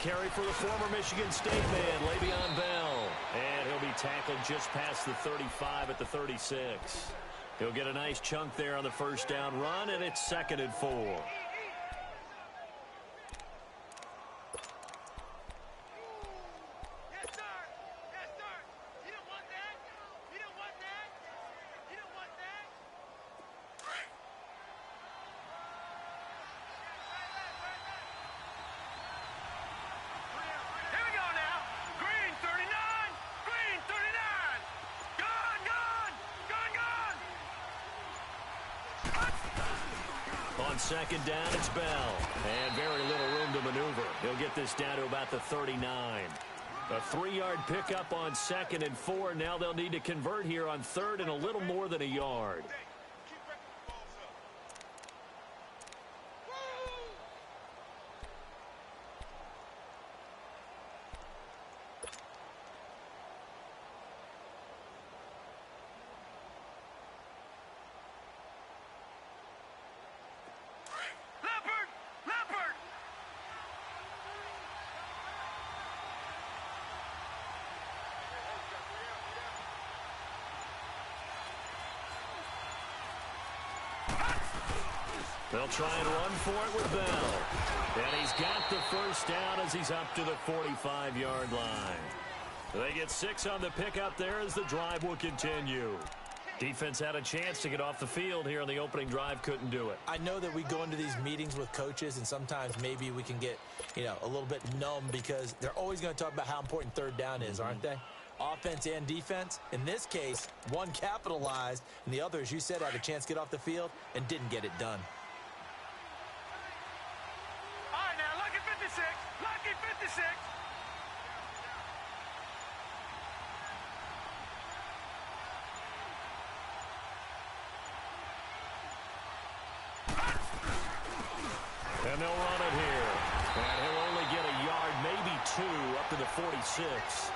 carry for the former Michigan State man, Le'Veon Bell. And he'll be tackled just past the 35 at the 36. He'll get a nice chunk there on the first down run, and it's 2nd and 4. On 2nd down, it's Bell. And very little room to maneuver. He'll get this down to about the 39. A 3-yard pickup on 2nd and 4. Now they'll need to convert here on 3rd and a little more than a yard. They'll try and run for it with Bell. And he's got the first down as he's up to the 45-yard line. They get 6 on the pickup there as the drive will continue. Defense had a chance to get off the field here on the opening drive, couldn't do it. I know that we go into these meetings with coaches, and sometimes maybe we can get, a little bit numb because they're always going to talk about how important 3rd down is, aren't they? Offense and defense. In this case, one capitalized, and the other, as you said, had a chance to get off the field and didn't get it done. Lucky 56. And they'll run it here. And he'll only get a yard, maybe 2, up to the 46.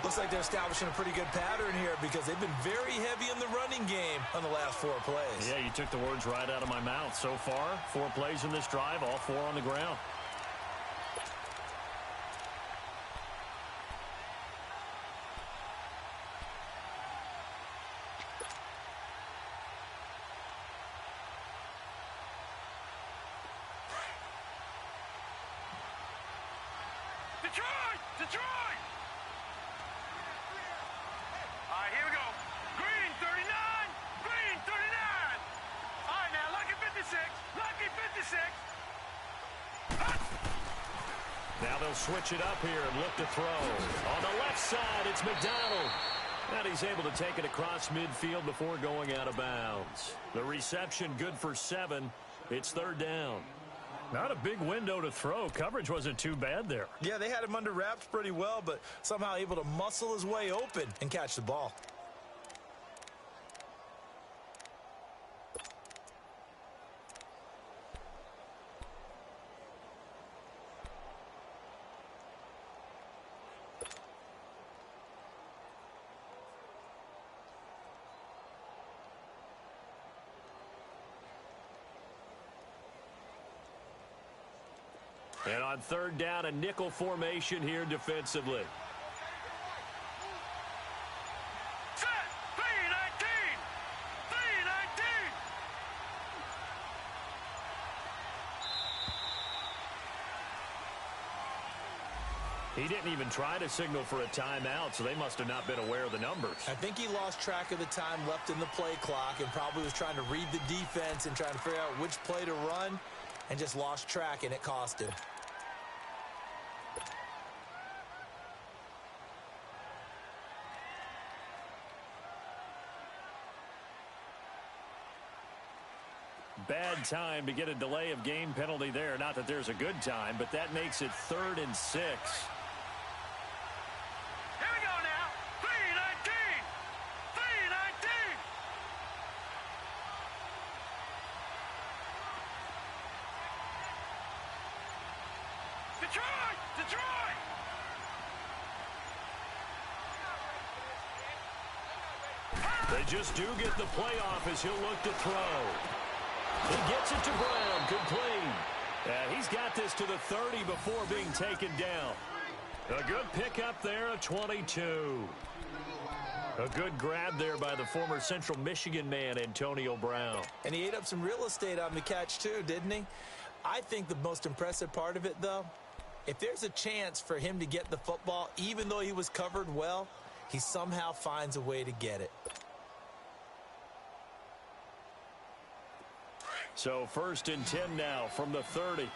Looks like they're establishing a pretty good pattern here because they've been very heavy in the running game on the last 4 plays. Yeah, you took the words right out of my mouth. So far, 4 plays in this drive, all 4 on the ground. Detroit! All right, here we go. Green 39. Green 39. All right, now, Lucky 56. Lucky 56. Now they'll switch it up here and look to throw. On the left side, it's McDonald. And he's able to take it across midfield before going out of bounds. The reception good for 7. It's 3rd down. Not a big window to throw. Coverage wasn't too bad there. Yeah, they had him under wraps pretty well, but somehow able to muscle his way open and catch the ball. And on 3rd down, a nickel formation here defensively. Set! 319! 319! He didn't even try to signal for a timeout, so they must have not been aware of the numbers. I think he lost track of the time left in the play clock and probably was trying to read the defense and trying to figure out which play to run and just lost track, and it cost him. Bad time to get a delay of game penalty there. Not that there's a good time, but that makes it 3rd and 6. Here we go now. 319! 319! Detroit! Detroit! They just do get the playoff as he'll look to throw. He gets it to Brown. Complete. He's got this to the 30 before being taken down. A good pickup there, a 22. A good grab there by the former Central Michigan man, Antonio Brown. And he ate up some real estate on the catch too, didn't he? I think the most impressive part of it, though, if there's a chance for him to get the football, even though he was covered well, he somehow finds a way to get it. So 1st and 10 now from the 30.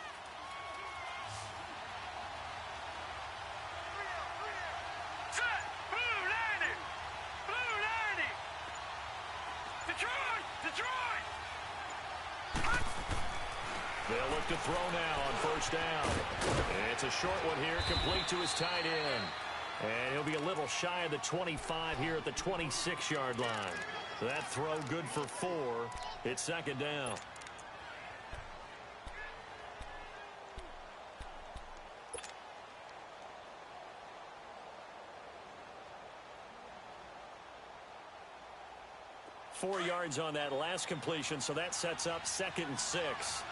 They'll look to throw now on 1st down. It's a short one here, complete to his tight end. And he'll be a little shy of the 25 here at the 26-yard line. That throw good for 4. It's 2nd down. Four yards on that last completion, so that sets up 2nd and 6.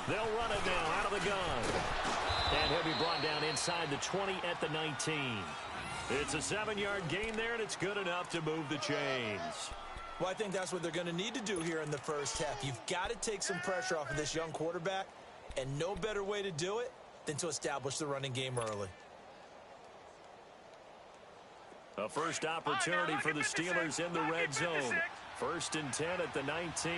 They'll run it now out of the gun. And he'll be brought down inside the 20 at the 19. It's a 7-yard gain there, and it's good enough to move the chains. Well, I think that's what they're going to need to do here in the first half. You've got to take some pressure off of this young quarterback, and no better way to do it than to establish the running game early. A first opportunity for the Steelers in the red zone. 1st and 10 at the 19.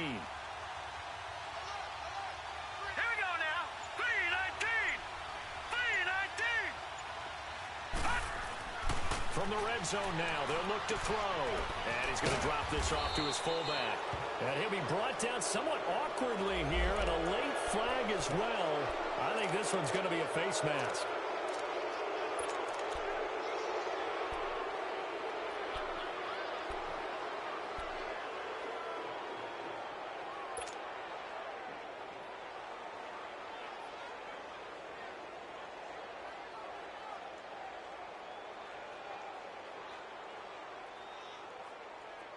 From the red zone now, they'll look to throw. And he's going to drop this off to his fullback. And he'll be brought down somewhat awkwardly here, and a late flag as well. I think this one's going to be a face mask.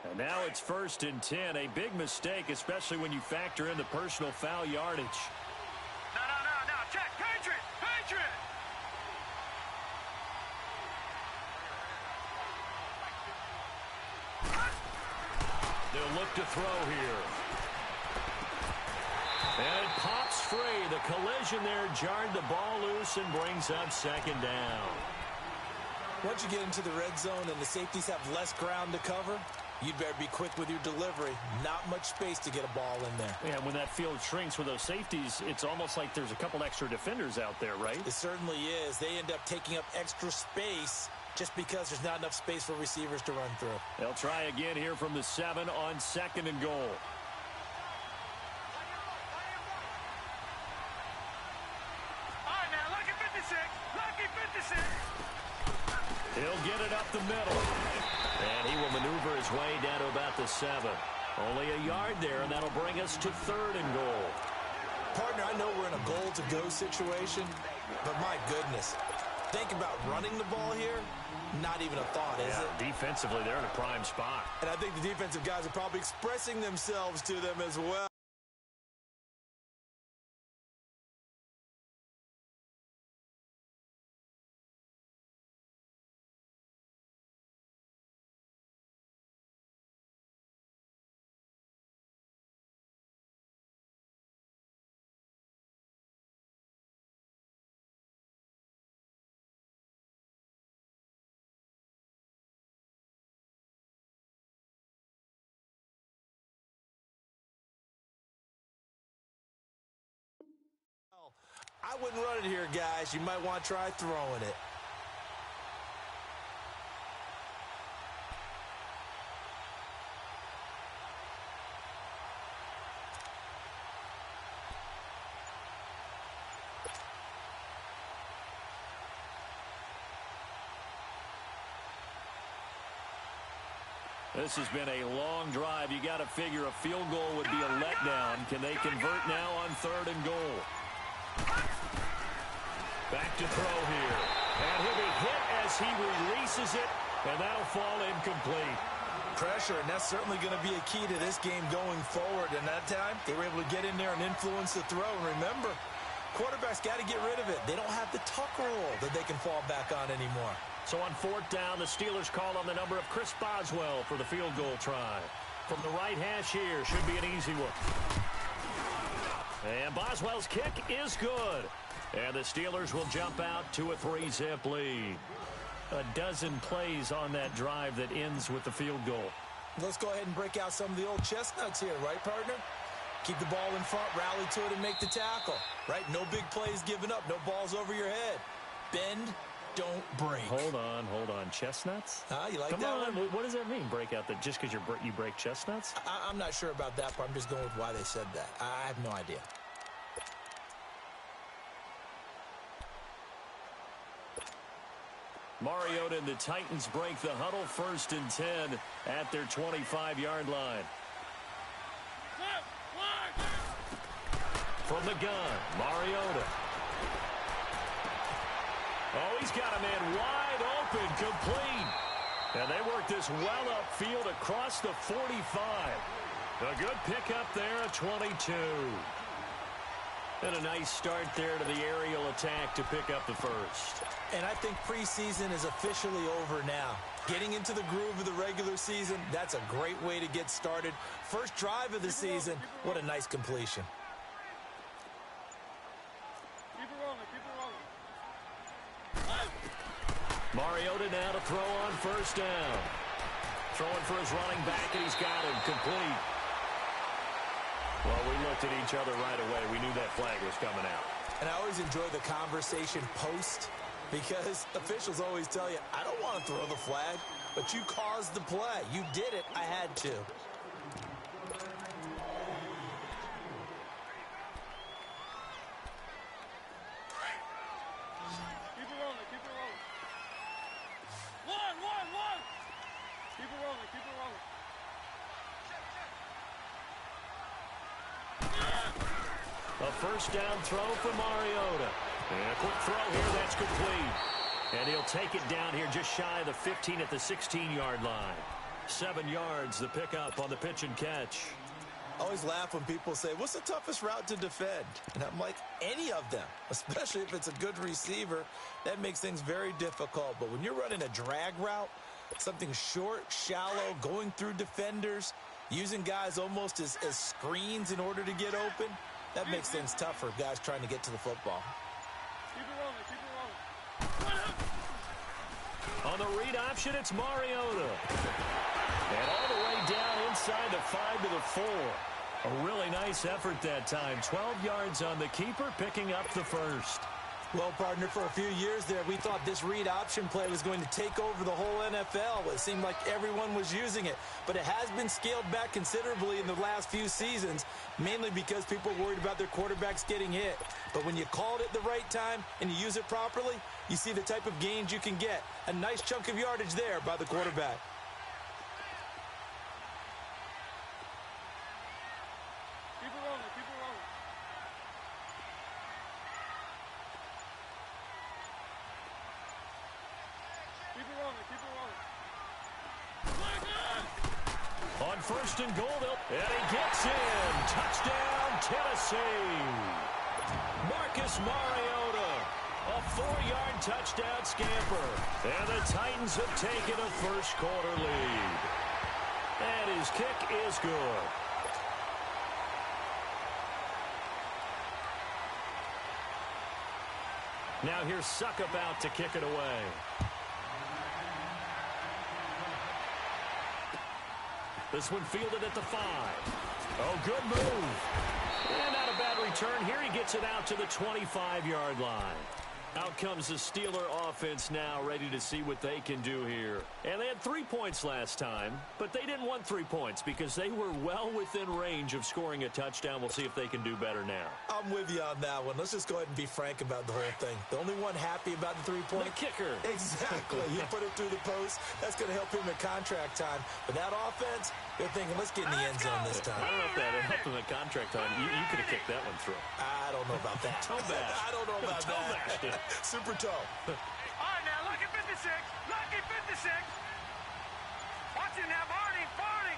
And now it's 1st and 10. A big mistake, especially when you factor in the personal foul yardage. No. Check. Patriot. They'll look to throw here. And it pops free. The collision there jarred the ball loose and brings up 2nd down. Once you get into the red zone and the safeties have less ground to cover, you'd better be quick with your delivery. Not much space to get a ball in there. Yeah, when that field shrinks with those safeties, it's almost like there's a couple extra defenders out there, right? It certainly is. They end up taking up extra space just because there's not enough space for receivers to run through. They'll try again here from the 7 on 2nd and goal. All right, now, lucky 56. He'll get it up the middle. And he will maneuver his way down to about the 7. Only a yard there, and that'll bring us to 3rd and goal. Partner, I know we're in a goal-to-go situation, but my goodness, think about running the ball here. Not even a thought, is it? Defensively, they're in a prime spot. And I think the defensive guys are probably expressing themselves to them as well. I wouldn't run it here, guys. You might want to try throwing it. This has been a long drive. You got to figure a field goal would be a letdown. Can they convert now on 3rd and goal? Back to throw here. And he'll be hit as he releases it, and that'll fall incomplete. Pressure, and that's certainly going to be a key to this game going forward. And that time, they were able to get in there and influence the throw. And remember, quarterbacks got to get rid of it. They don't have the tuck roll that they can fall back on anymore. So on fourth down, the Steelers call on the number of Chris Boswell for the field goal try. From the right hash here, should be an easy one. And Boswell's kick is good. And the Steelers will jump out to a 3-zip lead. A dozen plays on that drive that ends with the field goal. Let's go ahead and break out some of the old chestnuts here, right, partner? Keep the ball in front, rally to it, and make the tackle, right? No big plays given up, no balls over your head. Bend, don't break. Hold on. Chestnuts? You like Come that on. one? What does that mean, break out? That just because you break chestnuts? I'm not sure about that, but I'm just going with why they said that. I have no idea. Mariota and the Titans break the huddle, 1st and 10 at their 25-yard line. From the gun, Mariota. Oh, he's got a man wide open, complete. And they work this well upfield across the 45. A good pickup there, a 22. And a nice start there to the aerial attack to pick up the first. And I think preseason is officially over now. Getting into the groove of the regular season, that's a great way to get started. First drive of the season, what a nice completion. Keep it rolling. Mariota now to throw on 1st down. Throwing for his running back, and he's got him complete. Well, we looked at each other right away. We knew that flag was coming out. And I always enjoy the conversation post, because officials always tell you, I don't want to throw the flag, but you caused the play. You did it. I had to. Keep it rolling. One. Keep it rolling. A 1st down throw for Mariota. And a quick throw here, that's complete. And he'll take it down here just shy of the 15 at the 16-yard line. 7 yards, the pickup on the pitch and catch. I always laugh when people say, what's the toughest route to defend? And I'm like, any of them, especially if it's a good receiver. That makes things very difficult. But when you're running a drag route, something short, shallow, going through defenders, using guys almost as screens in order to get open, that makes things tough for guys trying to get to the football. Keep it rolling. On the read option, it's Mariota. And all the way down inside the 5 to the 4. A really nice effort that time. 12 yards on the keeper, picking up the first. Well, partner, for a few years there, we thought this read option play was going to take over the whole NFL. It seemed like everyone was using it. But it has been scaled back considerably in the last few seasons, mainly because people are worried about their quarterbacks getting hit. But when you call it at the right time and you use it properly, you see the type of gains you can get. A nice chunk of yardage there by the quarterback. Keep it rolling. On 1st and goal, and he gets in. Touchdown, Tennessee. Marcus Mariota, a 4-yard touchdown scamper. And the Titans have taken a first-quarter lead. And his kick is good. Now here's Suckup out to kick it away. This one fielded at the 5. Oh, good move. And not a bad return. Here he gets it out to the 25-yard line. Out comes the Steeler offense now, ready to see what they can do here. And they had 3 points last time, but they didn't want 3 points because they were well within range of scoring a touchdown. We'll see if they can do better now. I'm with you on that one. Let's just go ahead and be frank about the whole thing. The only one happy about the 3-point. The kicker. Exactly. You put it through the post. That's going to help him in contract time. But that offense, they're thinking, let's get in the end zone this time. I don't know if that helped him in contract time. You could have kicked that one through. I don't know about that. Toe bash. I don't know about Toe that. bashed it. Super toe. All right, now, lucky 56. Lucky 56. Watch it now, Barney. Barney.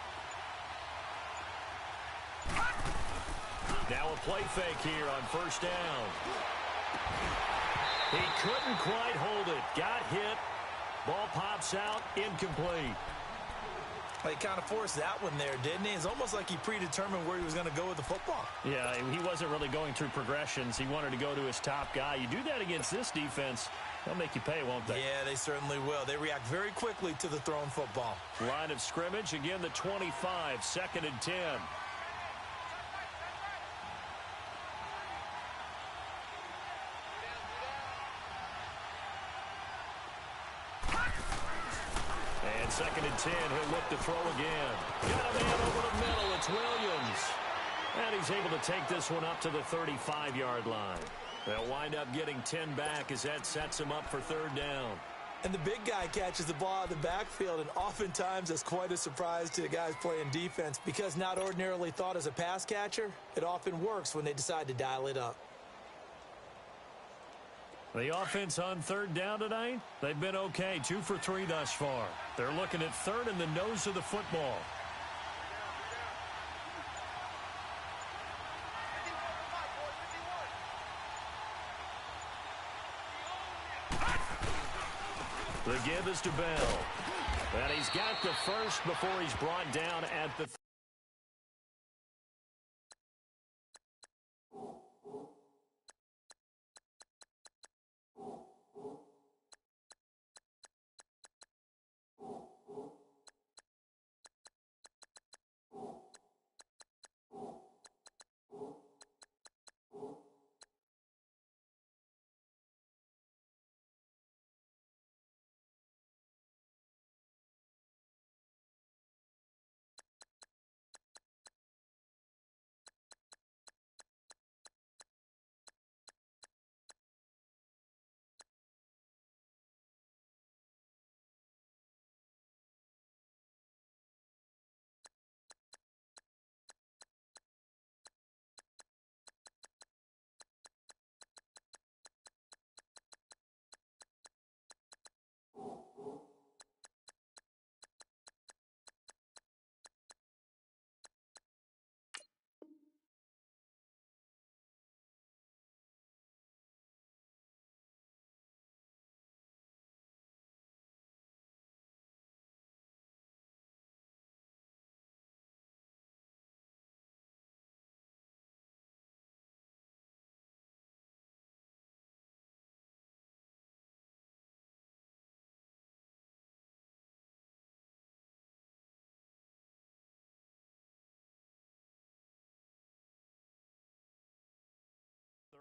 Now a play fake here on first down. He couldn't quite hold it. Got hit. Ball pops out. Incomplete. He kind of forced that one there, didn't he? It's almost like he predetermined where he was going to go with the football. Yeah, he wasn't really going through progressions. He wanted to go to his top guy. You do that against this defense, they'll make you pay, won't they? Yeah, they certainly will. They react very quickly to the thrown football. Line of scrimmage, again the 25, 2nd and 10. And 2nd and 10, he'll look to throw again. Got a man over the middle, it's Williams. And he's able to take this one up to the 35-yard line. They'll wind up getting 10 back as that sets him up for 3rd down. And the big guy catches the ball out of the backfield, and oftentimes that's quite a surprise to the guys playing defense because not ordinarily thought as a pass catcher, it often works when they decide to dial it up. The offense on 3rd down tonight, they've been okay, 2 for 3 thus far. They're looking at 3rd in the nose of the football. The give is to Bell. And he's got the first before he's brought down at the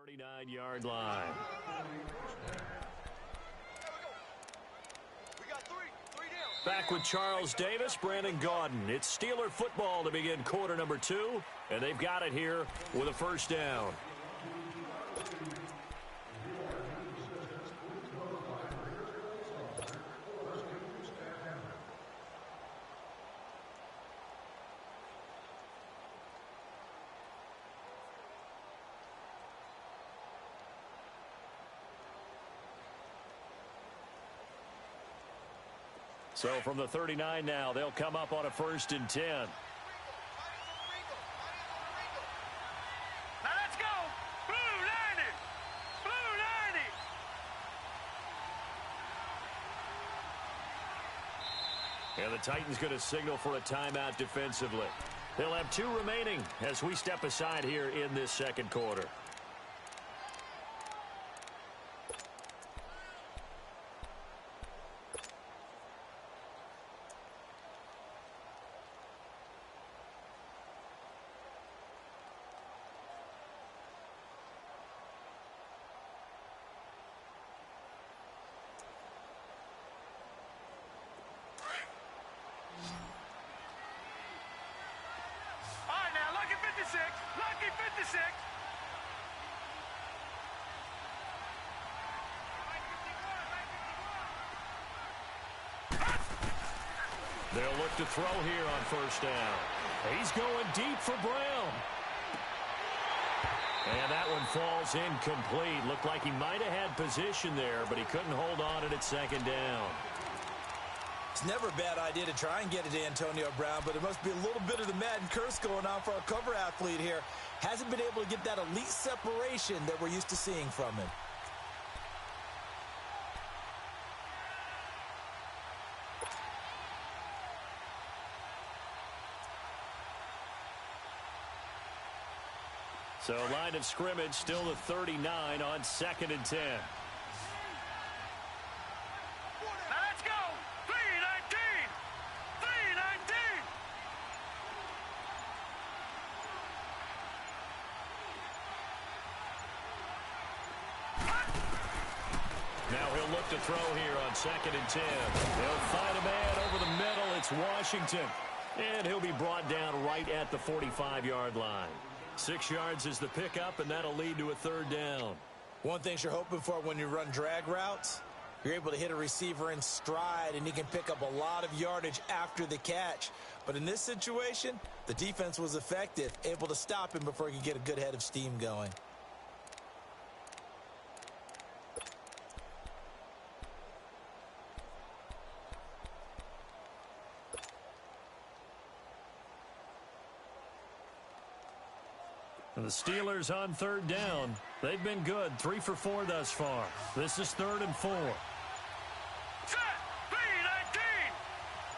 .39-yard line. Back with Charles Davis, Brandon Gaudin. It's Steeler football to begin quarter number 2, and they've got it here with a 1st down. So from the 39 now, they'll come up on a 1st and 10. Now let's go. Blue 90. Blue 90. And the Titans going to signal for a timeout defensively. They'll have 2 remaining as we step aside here in this 2nd quarter. Lucky 56. They'll look to throw here on 1st down. He's going deep for Brown. And that one falls incomplete. Looked like he might have had position there, but he couldn't hold on at second down. It's never a bad idea to try and get it to Antonio Brown, but there must be a little bit of the Madden curse going on for our cover athlete here. Hasn't been able to get that elite separation that we're used to seeing from him. So line of scrimmage still the 39 on 2nd and 10. Now let's go. 3-19. 3-19. Now he'll look to throw here on 2nd and 10. He'll find a man over the middle. It's Washington. And he'll be brought down right at the 45-yard line. 6 yards is the pickup, and that'll lead to a 3rd down. One thing you're hoping for when you run drag routes, you're able to hit a receiver in stride, and he can pick up a lot of yardage after the catch. But in this situation, the defense was effective, able to stop him before he could get a good head of steam going. And the Steelers on 3rd down. They've been good, 3 for 4 thus far. This is 3rd and 4. Set. 3-19.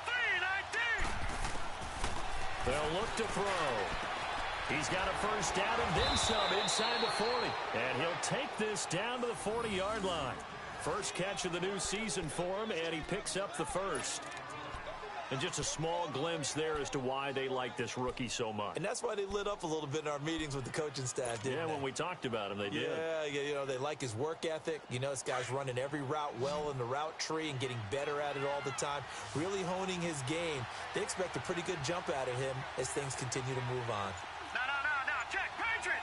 3-19. They'll look to throw. He's got a 1st down and then some inside the 40. And he'll take this down to the 40-yard line. First catch of the new season for him, and he picks up the 1st. And just a small glimpse there as to why they like this rookie so much. And that's why they lit up a little bit in our meetings with the coaching staff, didn't they? Yeah, when we talked about him, they did. Yeah, you know, they like his work ethic. You know, this guy's running every route well in the route tree and getting better at it all the time, really honing his game. They expect a pretty good jump out of him as things continue to move on. Now, check. Patriot.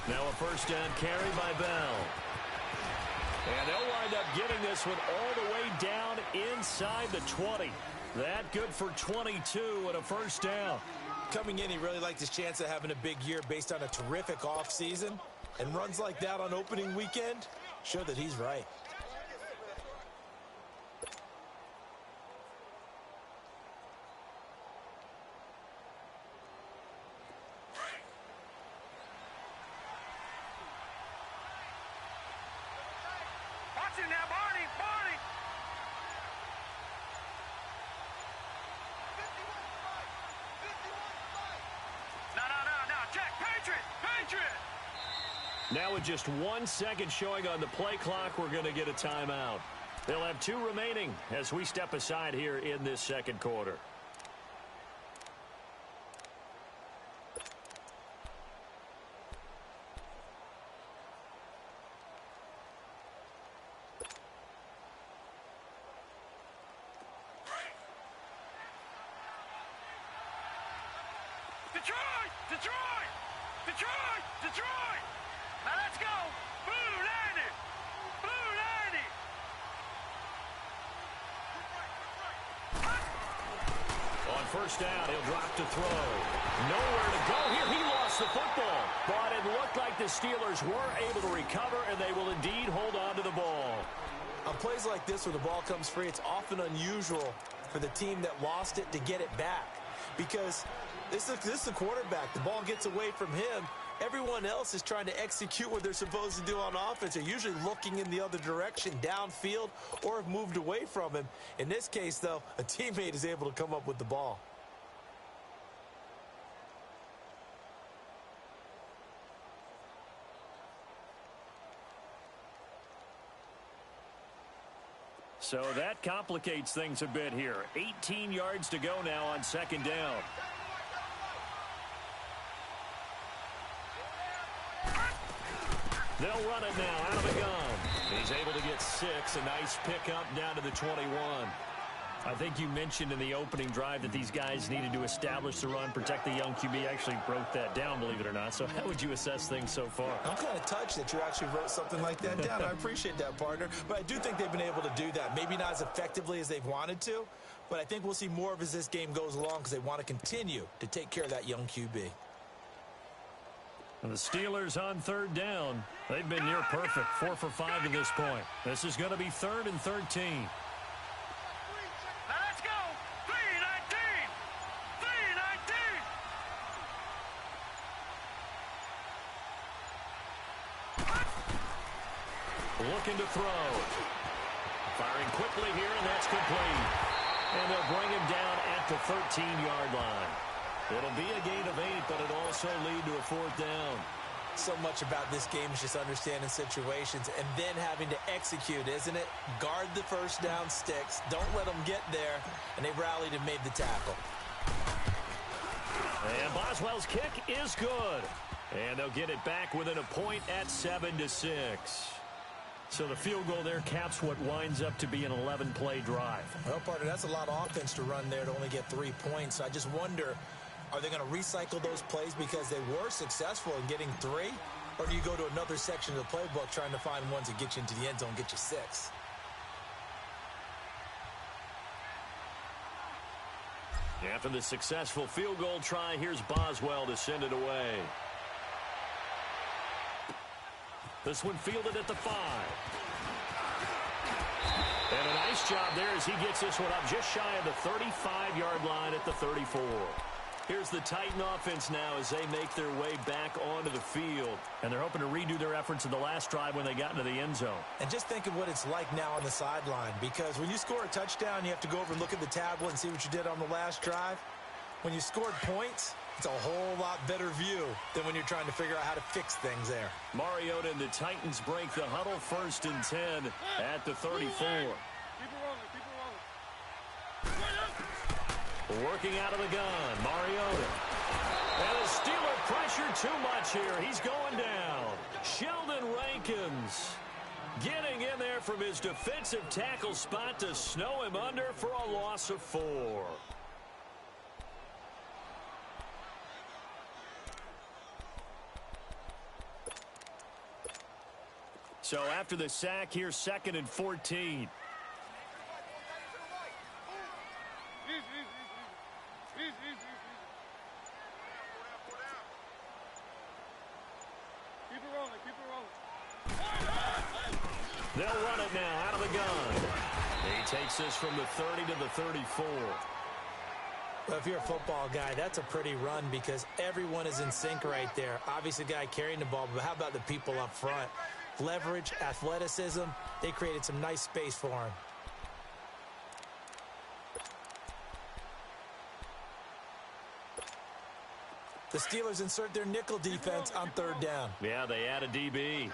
Now a 1st down carry by Bell. And they'll wind up getting this one all the way down inside the 20. That good for 22 and a 1st down. Coming in, he really liked his chance of having a big year based on a terrific offseason. And runs like that on opening weekend show that he's right. Watch it now, Barney. Now, check. Patriot. Now with just 1 second showing on the play clock, we're going to get a timeout. They'll have 2 remaining as we step aside here in this 2nd quarter. Detroit. Now let's go. Blue 90. Blue 90. On 1st down, he'll drop to throw. Nowhere to go here. He lost the football. But it looked like the Steelers were able to recover, and they will indeed hold on to the ball. On plays like this where the ball comes free, it's often unusual for the team that lost it to get it back. Because this is the quarterback. The ball gets away from him. Everyone else is trying to execute what they're supposed to do on offense. They're usually looking in the other direction, downfield, or have moved away from him. In this case, though, a teammate is able to come up with the ball. So that complicates things a bit here. 18 yards to go now on 2nd down. They'll run it now out of the gun. He's able to get 6. A nice pickup down to the 21. I think you mentioned in the opening drive that these guys needed to establish the run, protect the young QB. I actually broke that down, believe it or not. So how would you assess things so far? I'm kind of touched that you actually wrote something like that down. I appreciate that, partner. But I do think they've been able to do that. Maybe not as effectively as they've wanted to, But I think we'll see more of as this game goes along because they want to continue to take care of that young QB. And the Steelers on third down. They've been near perfect, 4 for 5 to this point. This is going to be 3rd and 13. Now let's go. 3-19. 3-19. Looking to throw. Firing quickly here, and that's complete. And they'll bring him down at the 13-yard line. It'll be a gain of 8, but it'll also lead to a 4th down. So much about this game is just understanding situations and then having to execute, isn't it? Guard the first down sticks. Don't let them get there. And they rallied and made the tackle. And Boswell's kick is good. And they'll get it back within a point at 7-6. So the field goal there caps what winds up to be an 11-play drive. Well, partner, that's a lot of offense to run there to only get 3 points. So I just wonder, are they going to recycle those plays because they were successful in getting 3? Or do you go to another section of the playbook trying to find ones that get you into the end zone, get you 6? After the successful field goal try, here's Boswell to send it away. This one fielded at the 5. And a nice job there as he gets this one up just shy of the 35-yard line at the 34. Here's the Titan offense now as they make their way back onto the field. And they're hoping to redo their efforts in the last drive when they got into the end zone. And just think of what it's like now on the sideline, because when you score a touchdown, you have to go over and look at the tablet and see what you did on the last drive. When you scored points, it's a whole lot better view than when you're trying to figure out how to fix things there. Mariota and the Titans break the huddle, 1st and 10 at the 34. Keep it rolling. Working out of the gun, Mariota. And the Steeler pressure too much here. He's going down. Sheldon Rankins getting in there from his defensive tackle spot to snow him under for a loss of 4. So after the sack, here's 2nd and 14. They'll run it now out of the gun. He takes this from the 30 to the 34. Well, if you're a football guy, that's a pretty run because everyone is in sync right there. Obviously, the guy carrying the ball, but how about the people up front? Leverage, athleticism, they created some nice space for him. The Steelers insert their nickel defense on 3rd down. Yeah, they add a DB.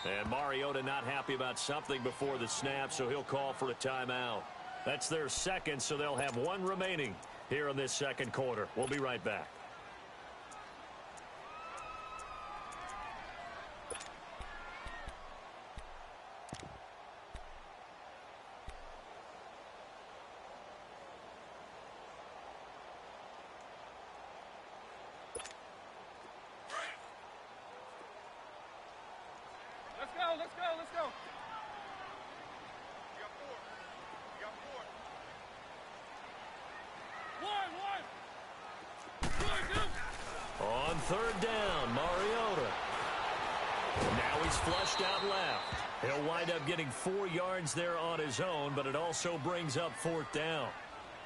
And Mariota not happy about something before the snap, so he'll call for a timeout. That's their 2nd, so they'll have 1 remaining here in this 2nd quarter. We'll be right back. Let's go. On 3rd down, Mariota. Now he's flushed out left. He'll wind up getting 4 yards there on his own, but it also brings up 4th down.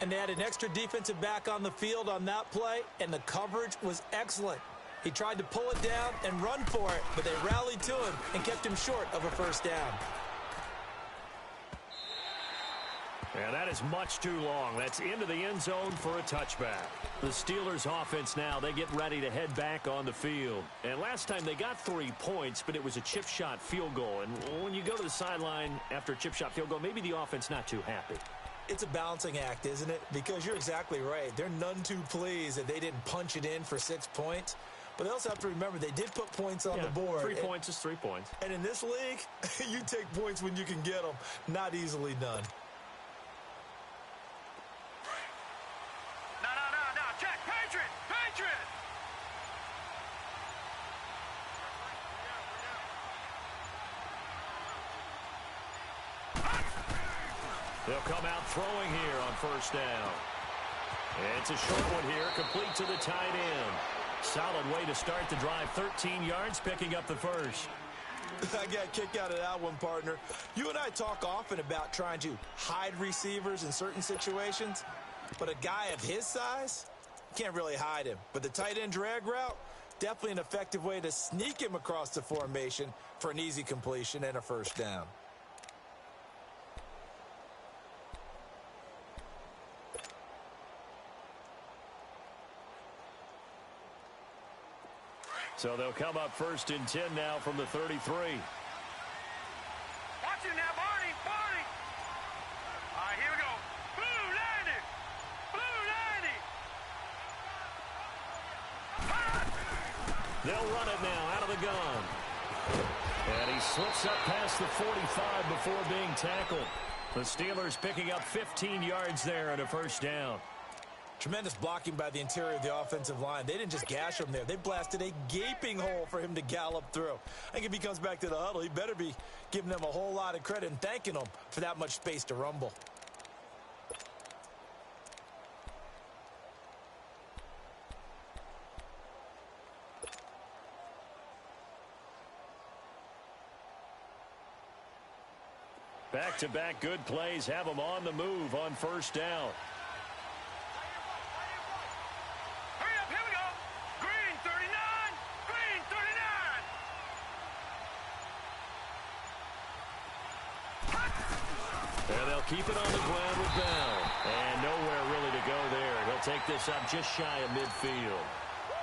And they had an extra defensive back on the field on that play, and the coverage was excellent. He tried to pull it down and run for it, but they rallied to him and kept him short of a 1st down. And that is much too long. That's into the end zone for a touchback. The Steelers offense now, they get ready to head back on the field. And last time they got 3 points, but it was a chip shot field goal. And when you go to the sideline after a chip shot field goal, maybe the offense not too happy. It's a balancing act, isn't it? Because you're exactly right. They're none too pleased that they didn't punch it in for 6 points. But they also have to remember they did put points on the board. 3 points is 3 points. And in this league, you take points when you can get them. Not easily done. No. Check. Patriot. They'll come out throwing here on first down. It's a short one here, complete to the tight end. Solid way to start the drive, 13 yards, picking up the first. I got a kick out of that one, partner. You and I talk often about trying to hide receivers in certain situations, but a guy of his size, you can't really hide him. But the tight end drag route, definitely an effective way to sneak him across the formation for an easy completion and a first down. So they'll come up first and 10 now from the 33. Watch him now, Barney, Barney. All right, here we go. Blue 90. Blue 90. They'll run it now out of the gun. And he slips up past the 45 before being tackled. The Steelers picking up 15 yards there and a first down. Tremendous blocking by the interior of the offensive line. They didn't just gash him there. They blasted a gaping hole for him to gallop through. I think if he comes back to the huddle, he better be giving them a whole lot of credit and thanking them for that much space to rumble. Back-to-back good plays have them on the move on first down. Hurry up, here we go. Green 39. Green 39. And they'll keep it on the ground with Bell. And nowhere really to go there. He'll take this up just shy of midfield.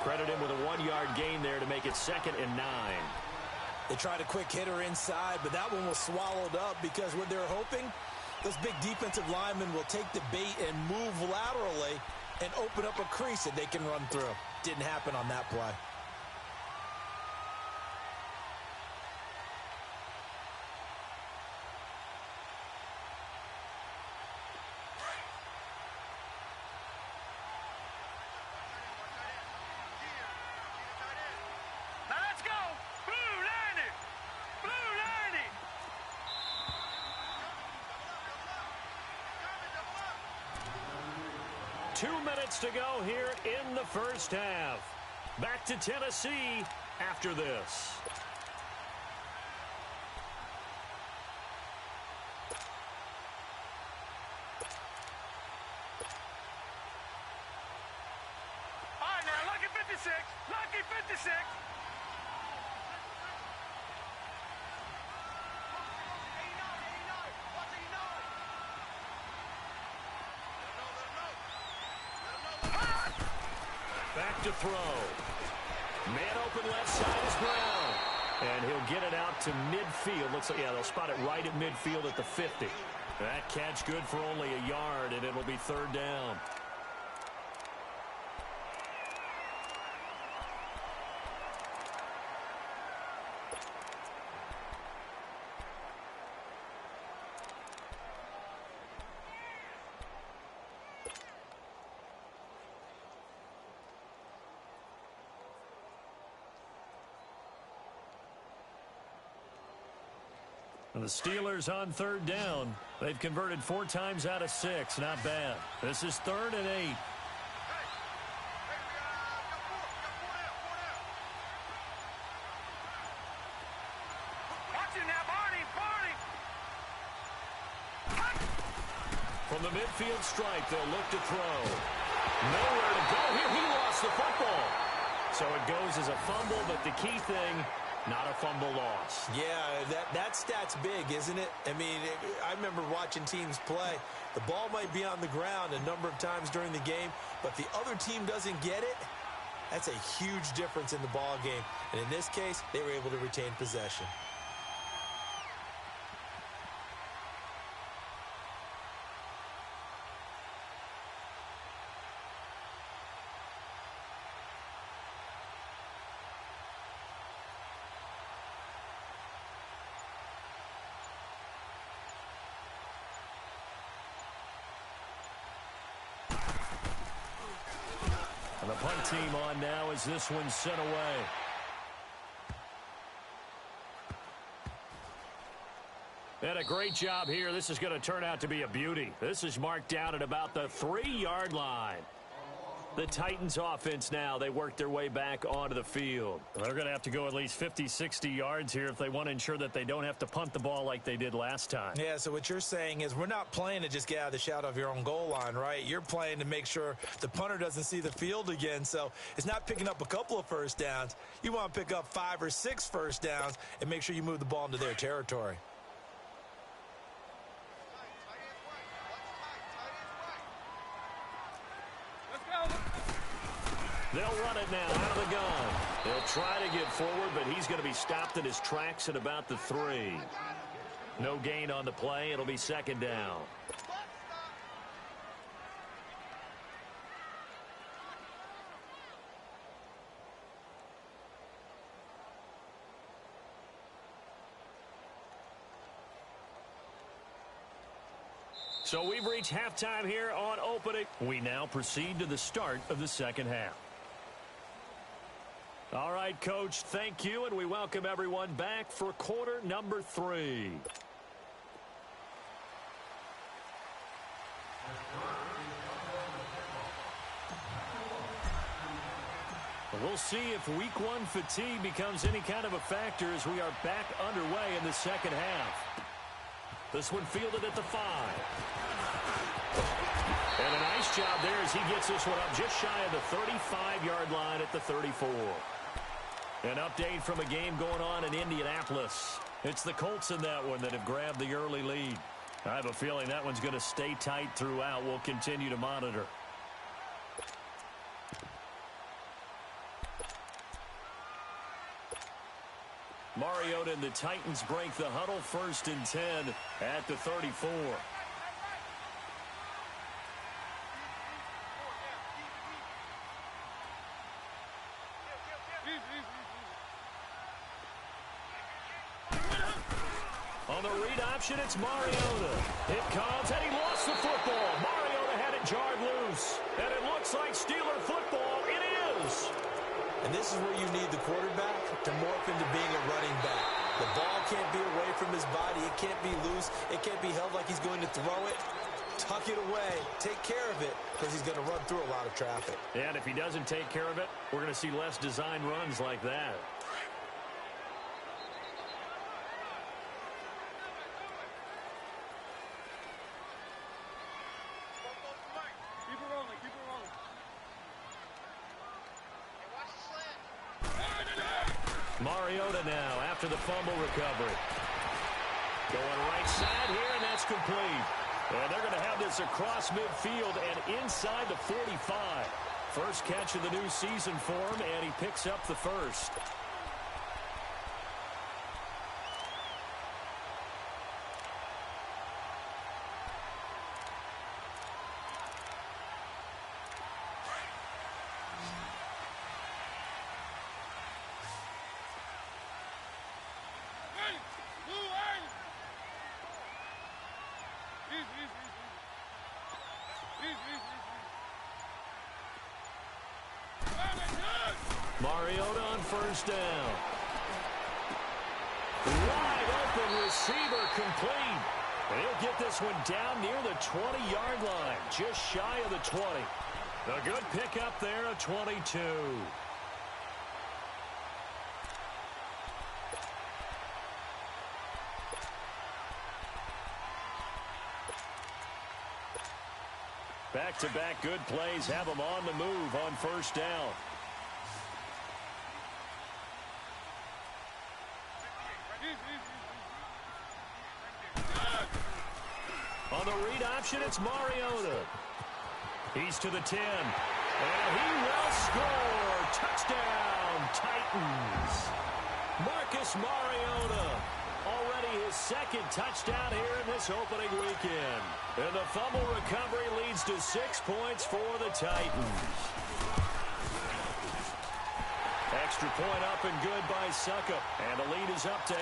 Credit him with a 1-yard gain there to make it 2nd and 9. They tried a quick hitter inside, but that one was swallowed up because what they're hoping, those big defensive linemen will take the bait and move laterally and open up a crease that they can run through. Didn't happen on that play. Now let's go. Blue 90. Blue 90. 2 minutes to go here in the first half. Back to Tennessee after this. All right, now, lucky 56. Lucky 56. Back to throw. Man open left side is Brown. And he'll get it out to midfield. Looks like, yeah, they'll spot it right at midfield at the 50. That catch good for only a yard, and it'll be 3rd down. And the Steelers on 3rd down. They've converted 4 times out of 6. Not bad. This is 3rd and 8. Watch him now, Barney, Barney. From the midfield stripe, they'll look to throw. Nowhere to go here. He lost the football. So it goes as a fumble, but the key thing, not a fumble loss. Yeah, that stat's big, isn't it? I mean, I remember watching teams play. The ball might be on the ground a number of times during the game, but the other team doesn't get it. That's a huge difference in the ball game. And in this case, they were able to retain possession. And the punt team on now as this one's sent away. And a great job here. This is going to turn out to be a beauty. This is marked down at about the 3-yard line. The Titans offense now, they work their way back onto the field. They're going to have to go at least 50, 60 yards here if they want to ensure that they don't have to punt the ball like they did last time. Yeah, so what you're saying is we're not playing to just get out of the shadow of your own goal line, right? You're playing to make sure the punter doesn't see the field again. So it's not picking up a couple of first downs. You want to pick up 5 or 6 first downs and make sure you move the ball into their territory. They'll run it now out of the gun. They'll try to get forward, but he's going to be stopped in his tracks at about the 3. No gain on the play. It'll be second down. So we've reached halftime here on opening. We now proceed to the start of the second half. All right, Coach, thank you, and we welcome everyone back for quarter number 3. We'll see if week 1 fatigue becomes any kind of a factor as we are back underway in the second half. This one fielded at the 5. And a nice job there as he gets this one up just shy of the 35-yard line at the 34. An update from a game going on in Indianapolis. It's the Colts in that one that have grabbed the early lead. I have a feeling that one's going to stay tight throughout. We'll continue to monitor. Mariota and the Titans break the huddle, 1st and 10 at the 34. On the read option, it's Mariota. It comes, and he lost the football. Mariota had it jarred loose. And it looks like Steeler football. It is. And this is where you need the quarterback to morph into being a running back. The ball can't be away from his body. It can't be loose. It can't be held like he's going to throw it. Tuck it away. Take care of it because he's going to run through a lot of traffic. And if he doesn't take care of it, we're going to see less design runs like that. Mariota now after the fumble recovery. Going right side here, and that's complete. And they're going to have this across midfield and inside the 45. First catch of the new season for him, and he picks up the first. Mariota on first down. Wide open receiver complete. And he'll get this one down near the 20-yard line, just shy of the 20. A good pickup there, a 22. Back-to-back good plays have him on the move on first down. On the read option, it's Mariota. He's to the 10. And he will score. Touchdown, Titans. Marcus Mariota. Already his second touchdown here in this opening weekend. And the fumble recovery leads to 6 points for the Titans. Extra point up and good by Suckup. And the lead is up to 8.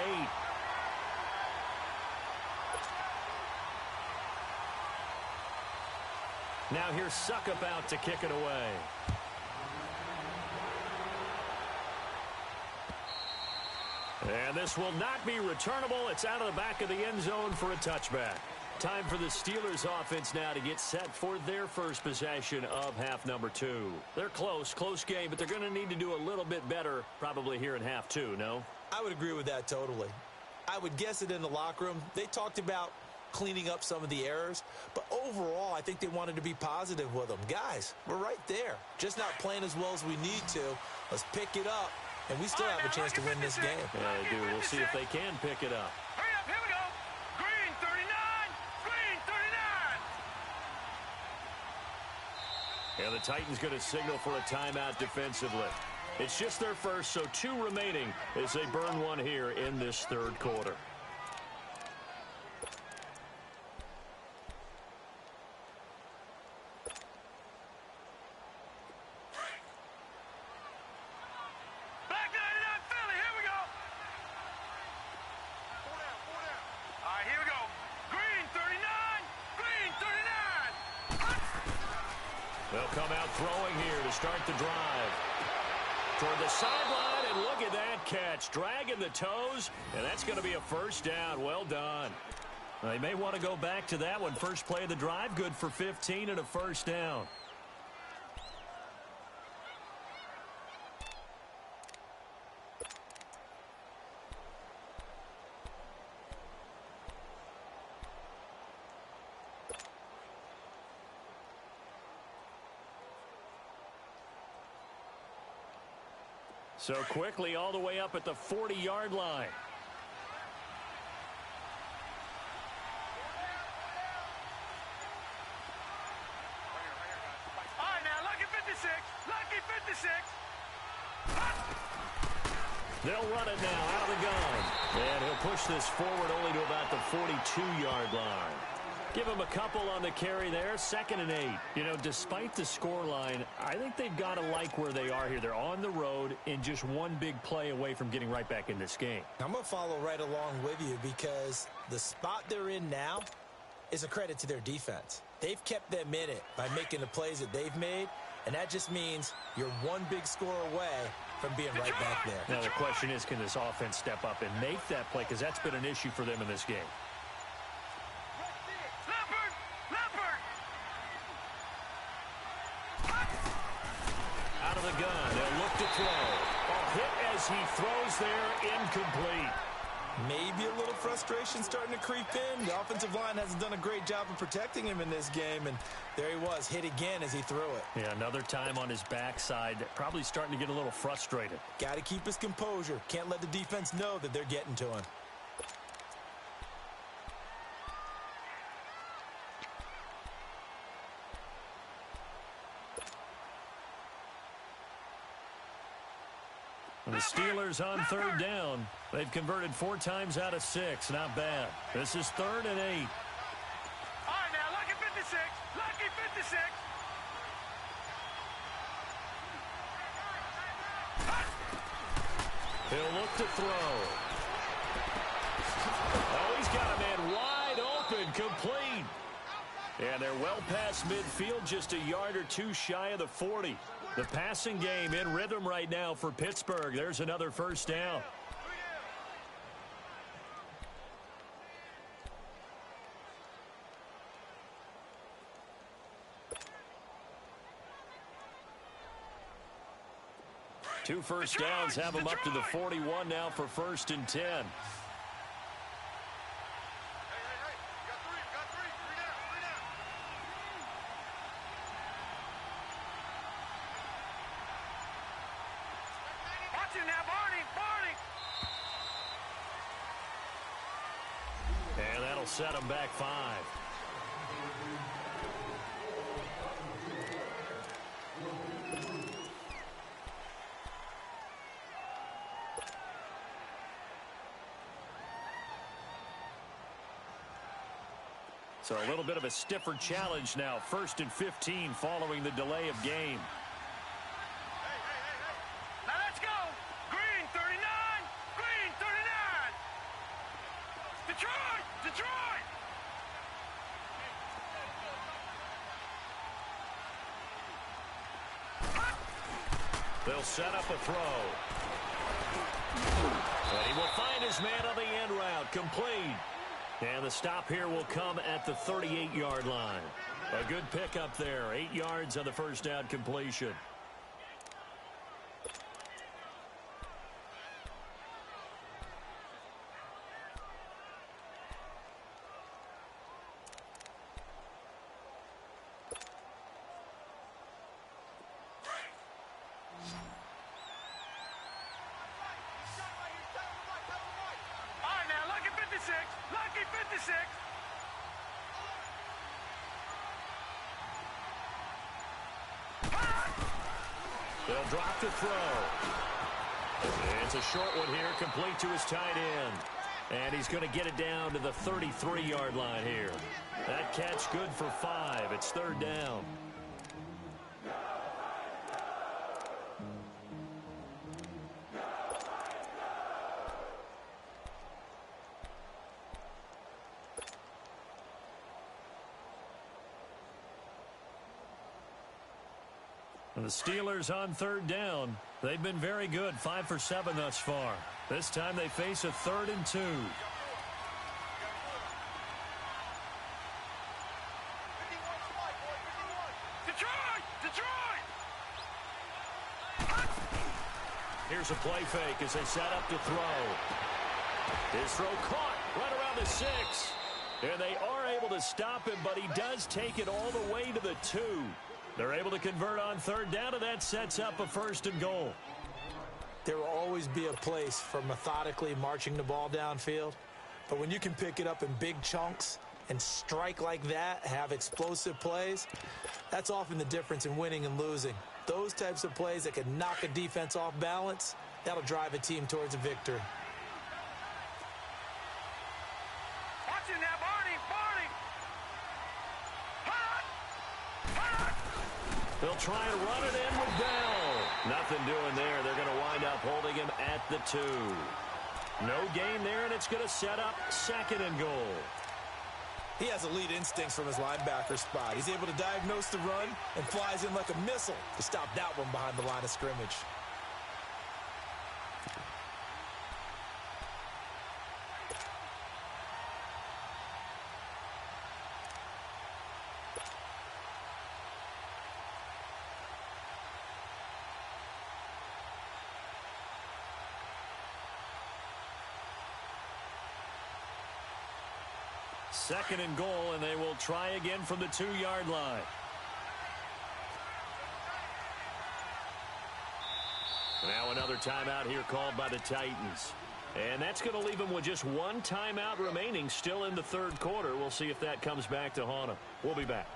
Now here's Suckup out to kick it away. And this will not be returnable. It's out of the back of the end zone for a touchback. Time for the Steelers offense now to get set for their first possession of half number 2. They're close game, but they're going to need to do a little bit better probably here in half 2, no? I would agree with that totally. I would guess it in the locker room. They talked about cleaning up some of the errors, but overall, I think they wanted to be positive with them. Guys, we're right there. Just not playing as well as we need to. Let's pick it up, and we still have a chance to win this game. Yeah, they do. We'll see if they can pick it up. Hurry up, here we go. Green 39, green 39. And the Titans going to signal for a timeout defensively. It's just their first, so 2 remaining as they burn one here in this third quarter. Black 99 Philly, here we go. All right, here we go. Green 39, green 39. They'll come out throwing here to start the drive. Toward the sideline, and look at that catch. Dragging the toes, and that's going to be a first down. Well done. They may want to go back to that one. First play of the drive, good for 15 and a first down. So quickly all the way up at the 40-yard line. All right, now, lucky 56, lucky 56. They'll run it now out of the gun. And he'll push this forward only to about the 42-yard line. Give him a couple on the carry there. 2nd and 8. You know, despite the scoreline, I think they've got to like where they are here. They're on the road and just one big play away from getting right back in this game. I'm going to follow right along with you because the spot they're in now is a credit to their defense. They've kept them in it by making the plays that they've made, and that just means you're one big score away from being right back there. Now the question is, can this offense step up and make that play? Because that's been an issue for them in this game. Out of the gun, they'll look to throw. Hit as he throws there, incomplete. Maybe a little frustration starting to creep in. The offensive line hasn't done a great job of protecting him in this game, and there he was, hit again as he threw it. Yeah, another time on his backside, probably starting to get a little frustrated. Got to keep his composure. Can't let the defense know that they're getting to him. The Steelers on 3rd down. They've converted 4 times out of 6. Not bad. This is 3rd and 8. All right, now, lucky 56, lucky 56. He'll look to throw. Oh, he's got a man wide open, complete. And they're well past midfield, just a yard or 2 shy of the 40. The passing game in rhythm right now for Pittsburgh. There's another first down. Two first downs have them up to the 41 now for 1st and 10. And that'll set them back 5. So a little bit of a stiffer challenge now. 1st and 15 following the delay of game. Now let's go. Green 39, green 39. Detroit, Detroit. They'll set up a throw. And he will his man on the end route. Complete. And the stop here will come at the 38-yard line. A good pickup there. 8 yards on the first down completion. They'll drop to throw. It's a short one here, complete to his tight end. And he's going to get it down to the 33-yard line here. That catch good for 5. It's third down. And the Steelers on third down. They've been very good, 5 for 7 thus far. This time they face a 3rd and 2. Here's a play fake as they set up to throw. His throw caught right around the 6. And they are able to stop him, but he does take it all the way to the 2. They're able to convert on third down, and that sets up a 1st and goal. There will always be a place for methodically marching the ball downfield. But when you can pick it up in big chunks and strike like that, have explosive plays, that's often the difference in winning and losing. Those types of plays that can knock a defense off balance, that'll drive a team towards a victory. Watch it now, Barney! They'll try and run it in with Bell. Nothing doing there. They're going to wind up holding him at the 2. No gain there, and it's going to set up 2nd and goal. He has elite instincts from his linebacker spot. He's able to diagnose the run and flies in like a missile to stop that one behind the line of scrimmage. Second and goal, and they will try again from the 2-yard line. Now another timeout here called by the Titans. And that's going to leave them with just 1 timeout remaining still in the 3rd quarter. We'll see if that comes back to haunt them. We'll be back.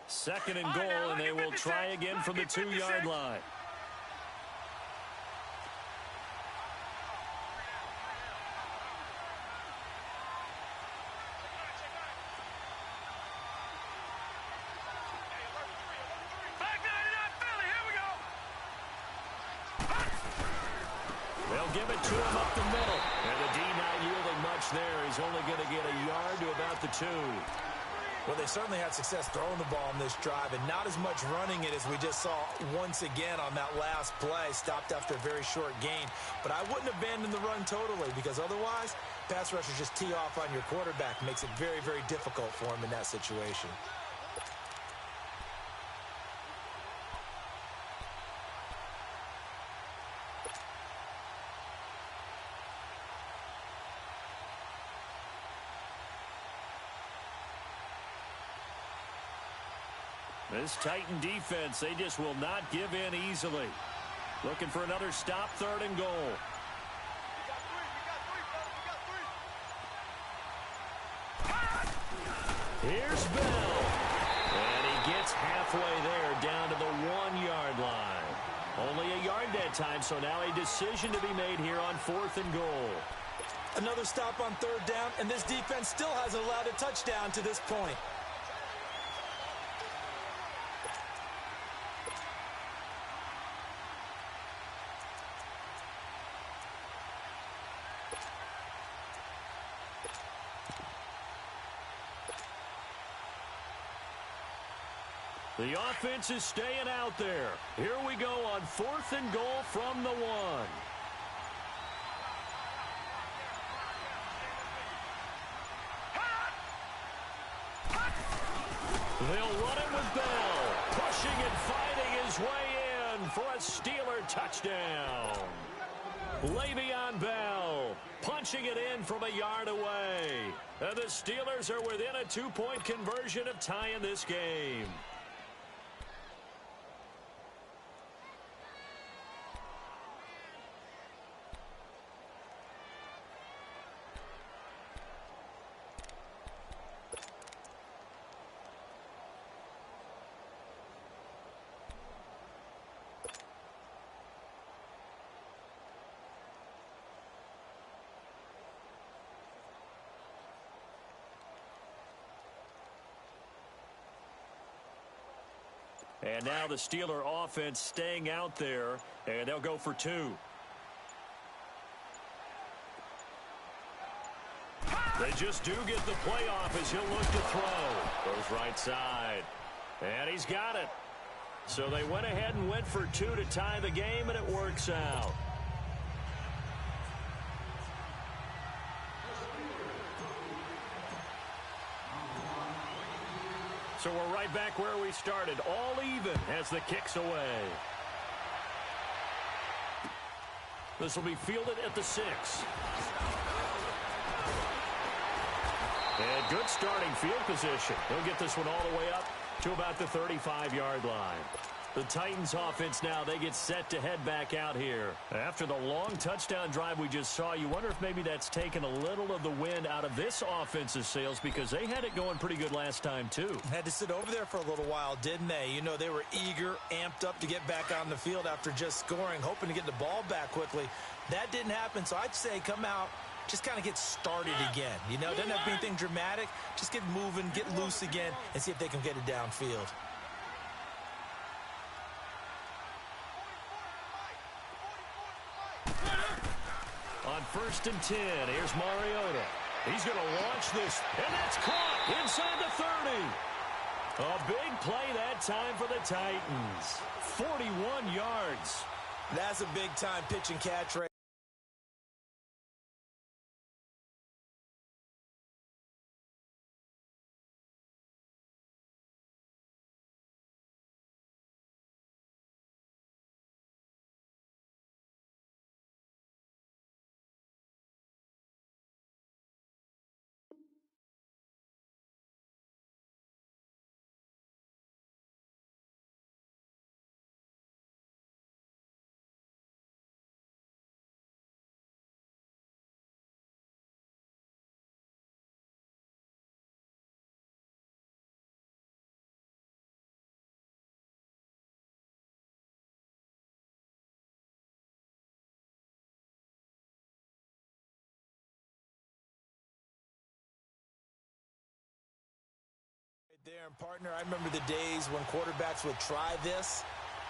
Second and goal, and they will try again from the 2-yard line. They'll give it to him up the middle. And the D not yielding much there. He's only going to get a yard to about the 2. Well, they certainly had success throwing the ball in this drive, and not as much running it as we just saw once again on that last play. Stopped after a very short gain. But I wouldn't abandon the run totally, because otherwise, pass rushers just tee off on your quarterback. Makes it very, very difficult for him in that situation. This Titan defense, they just will not give in easily. Looking for another stop, 3rd and goal. Here's Bell. And he gets halfway there down to the 1-yard line. Only a yard that time, so now a decision to be made here on 4th and goal. Another stop on third down, and this defense still hasn't allowed a touchdown to this point. The offense is staying out there. Here we go on 4th and goal from the 1. They'll run it with Bell, pushing and fighting his way in for a Steeler touchdown. Le'Veon Bell punching it in from a yard away. And the Steelers are within a 2-point conversion of tying this game. And now the Steeler offense staying out there, and they'll go for 2. They just do get the play off as he'll look to throw. Goes right side. And he's got it. So they went ahead and went for 2 to tie the game, and it works out. So we're right back where we started, all even as the kick's away. This will be fielded at the 6. And good starting field position. He'll get this one all the way up to about the 35-yard line. The Titans offense now, they get set to head back out here. After the long touchdown drive we just saw, you wonder if maybe that's taken a little of the wind out of this offensive sails because they had it going pretty good last time too. Had to sit over there for a little while, didn't they? You know, they were eager, amped up to get back on the field after just scoring, hoping to get the ball back quickly. That didn't happen, so I'd say come out, just kind of get started again. You know, it doesn't have to be anything dramatic. Just get moving, get loose again, and see if they can get it downfield. On 1st and 10, here's Mariota. He's going to launch this, and that's caught inside the 30. A big play that time for the Titans. 41 yards. That's a big-time pitch and catch right. There, and partner, I remember the days when quarterbacks would try this.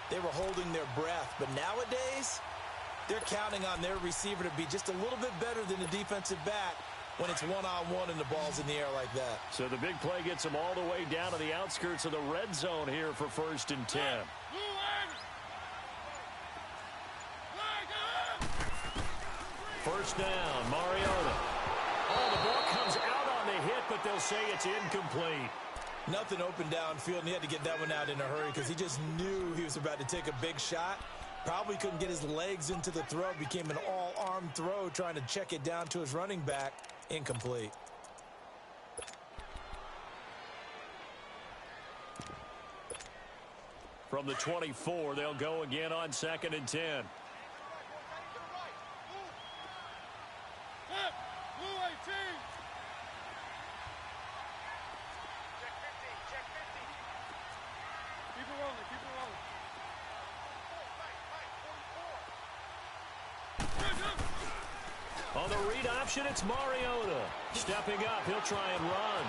They were holding their breath. But nowadays, they're counting on their receiver to be just a little bit better than the defensive back when it's one-on-one and the ball's in the air like that. So the big play gets them all the way down to the outskirts of the red zone here for 1st and 10. First down, Mariota. Oh, the ball comes out on the hit, but they'll say it's incomplete. Nothing open downfield, and he had to get that one out in a hurry because he just knew he was about to take a big shot. Probably couldn't get his legs into the throw. Became an all-arm throw trying to check it down to his running back. Incomplete. From the 24, they'll go again on 2nd and 10. On the read option, it's Mariota. Stepping up, he'll try and run.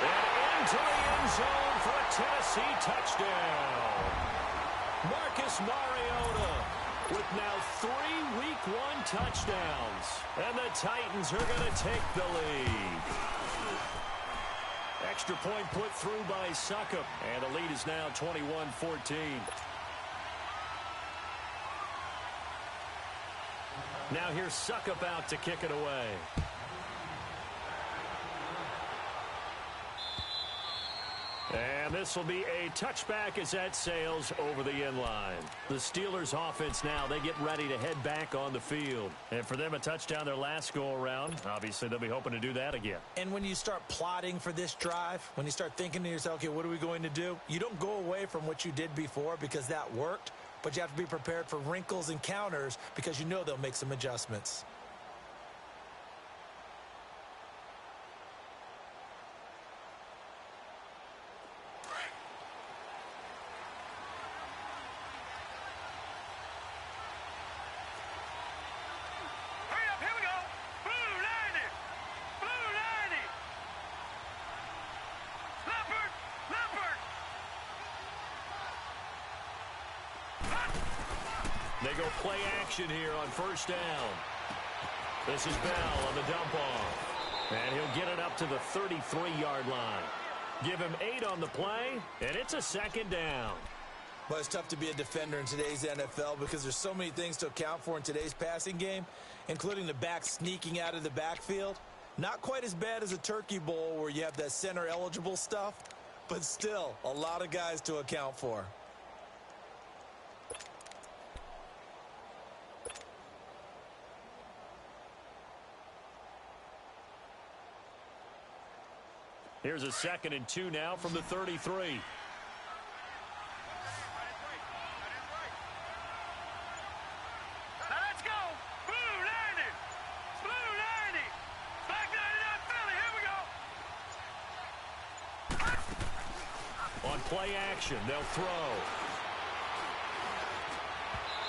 And into the end zone for a Tennessee touchdown. Marcus Mariota with now 3 Week 1 touchdowns. And the Titans are going to take the lead. Extra point put through by Succop. And the lead is now 21-14. Now here's Succop out to kick it away. And this will be a touchback as that sails over the end line. The Steelers offense now, they get ready to head back on the field. And for them, a touchdown their last go-around. Obviously, they'll be hoping to do that again. And when you start plotting for this drive, when you start thinking to yourself, okay, what are we going to do? You don't go away from what you did before because that worked, but you have to be prepared for wrinkles and counters because you know they'll make some adjustments. They go play action here on first down. This is Bell on the dump off. And he'll get it up to the 33-yard line. Give him 8 on the play, and it's a second down. Well, it's tough to be a defender in today's NFL because there's so many things to account for in today's passing game, including the back sneaking out of the backfield. Not quite as bad as a Turkey Bowl where you have that center-eligible stuff, but still a lot of guys to account for. Here's a 2nd and 2 now from the 33. Now let's go. Blue 90. Blue 90. Black 99 Philly. Here we go. On play action, they'll throw.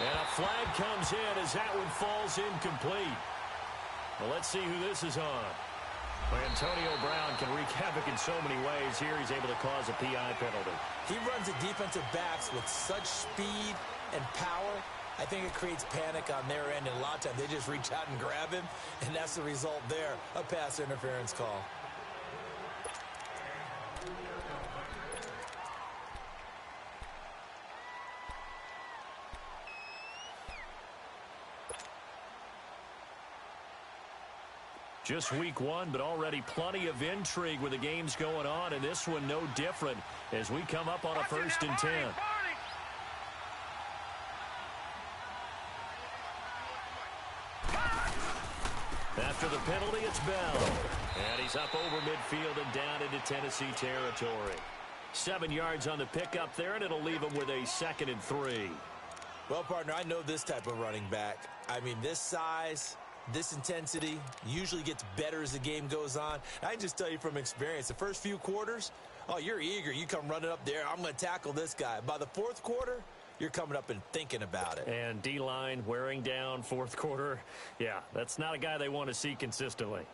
And a flag comes in as that one falls incomplete. Well, let's see who this is on. Antonio Brown can wreak havoc in so many ways. Here he's able to cause a PI penalty. He runs the defensive backs with such speed and power. I think it creates panic on their end, and a lot of times they just reach out and grab him, and that's the result there, a pass interference call. Just week 1, but already plenty of intrigue with the games going on, and this one no different as we come up on a 1st and 10. After the penalty, it's Bell. And he's up over midfield and down into Tennessee territory. 7 yards on the pickup there, and it'll leave him with a 2nd and 3. Well, partner, I know this type of running back. I mean, this size, this intensity usually gets better as the game goes on. I can just tell you from experience, the first few quarters, oh, you're eager. You come running up there, I'm going to tackle this guy. By the 4th quarter, you're coming up and thinking about it. And D-line wearing down 4th quarter. Yeah, that's not a guy they want to see consistently.